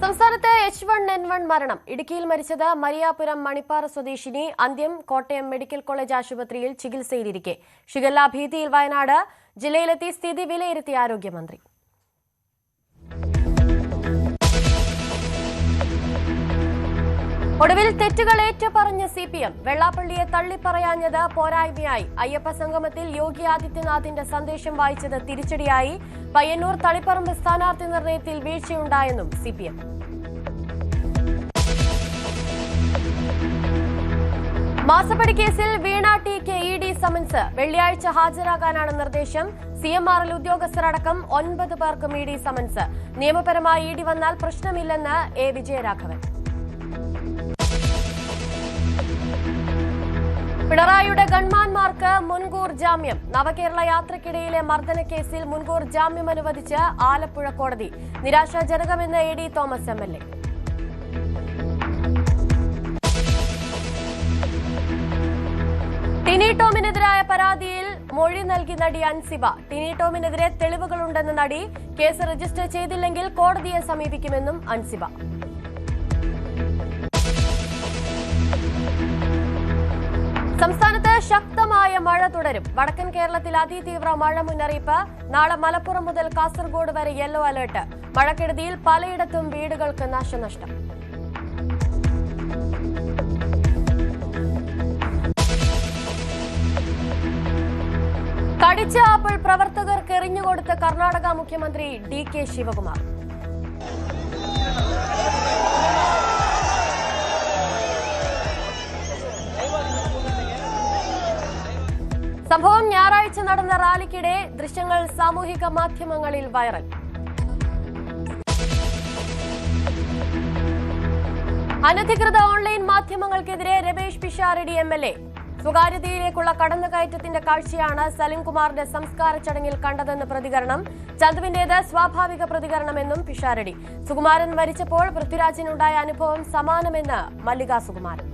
സംസ്ഥാനത്ത് H1N1 മരണം. ഇടുക്കിയിൽ മരിച്ചത് മരിയാപുരം മണിപ്പാറ സ്വദേശിനി. അന്ത്യം കോട്ടയം മെഡിക്കൽ കോളേജ് ആശുപത്രിയിൽ ചികിത്സയിലിരിക്കെ. ഷിഗല്ല ഭീതിയിൽ വയനാട്. ജില്ലയിലെത്തി സ്ഥിതി വിലയിരുത്തിയ ആരോഗ്യമന്ത്രി. ഒടുവിൽ തെറ്റുകൾ ഏറ്റുപറഞ്ഞ CPM. വെള്ളാപ്പള്ളിയെ തള്ളിപ്പറയാഞ്ഞത് പോരായ്മയായി. അയ്യപ്പ സംഗമത്തിൽ യോഗി ആദിത്യനാഥിന്റെ സന്ദേശം വായിച്ചത് തിരിച്ചടിയായി. പയ്യന്നൂർ തളിപ്പറമ്പ് സ്ഥാനാർത്ഥി നിർണയത്തിൽ വീഴ്ചയുണ്ടായെന്നും CPM. മാസപ്പടി കേസിൽ വീണ ടിക്ക് ED സമൻസ്. വെള്ളിയാഴ്ച ഹാജരാകാനാണ് നിർദ്ദേശം. CMRL ഉദ്യോഗസ്ഥരടക്കം 9 പേർക്കും ED സമൻസ്. നിയമപരമായി ED വന്നാൽ പ്രശ്നമില്ലെന്ന് A. വിജയരാഘവൻ. പിണറായിയുടെ ഗൺമാൻമാർക്ക് മുൻകൂർ ജാമ്യം. നവകേരള യാത്രയ്ക്കിടയിലെ മർദ്ദനക്കേസിൽ മുൻകൂർ ജാമ്യം അനുവദിച്ച് ആലപ്പുഴ കോടതി. നിരാശാജനകമെന്ന് AD തോമസ് MLA. ടിനി ടോമിനെതിരായ പരാതിയിൽ മൊഴി നൽകി നടി അൻസിബ. ടിനി ടോമിനെതിരെ തെളിവുകളുണ്ടെന്ന് നടി. കേസ് രജിസ്റ്റർ ചെയ്തില്ലെങ്കിൽ കോടതിയെ സമീപിക്കുമെന്നും അൻസിബ. സംസ്ഥാനത്ത് ശക്തമായ മഴ തുടരും. വടക്കൻ കേരളത്തിൽ അതിതീവ്ര മഴ മുന്നറിയിപ്പ്. നാളെ മലപ്പുറം മുതൽ കാസർഗോഡ് വരെ യെല്ലോ അലർട്ട്. മഴക്കെടുതിയിൽ പലയിടത്തും വീടുകൾക്ക് നാശനഷ്ടം. കടിച്ച ആപ്പിൾ പ്രവർത്തകർക്ക് എറിഞ്ഞുകൊടുത്ത കർണാടക മുഖ്യമന്ത്രി DK ശിവകുമാർ. സംഭവം ഞായറാഴ്ച നടന്ന റാലിക്കിടെ. ദൃശ്യങ്ങൾ സാമൂഹിക മാധ്യമങ്ങളിൽ വൈറൽ. അനധികൃത ഓൺലൈൻ മാധ്യമങ്ങൾക്കെതിരെ രമേശ് പിഷാരടി MLA. സ്വകാര്യതയിലേക്കുള്ള കടന്നുകയറ്റത്തിന്റെ കാഴ്ചയാണ് സലിംകുമാറിന്റെ സംസ്കാര ചടങ്ങിൽ കണ്ടതെന്ന് പ്രതികരണം. ചന്തുവിന്റേത് സ്വാഭാവിക പ്രതികരണമെന്നും പിഷാരടി. സുകുമാരൻ മരിച്ചപ്പോൾ പൃഥ്വിരാജിനുണ്ടായ അനുഭവം സമാനമെന്ന് മല്ലിക സുകുമാരൻ.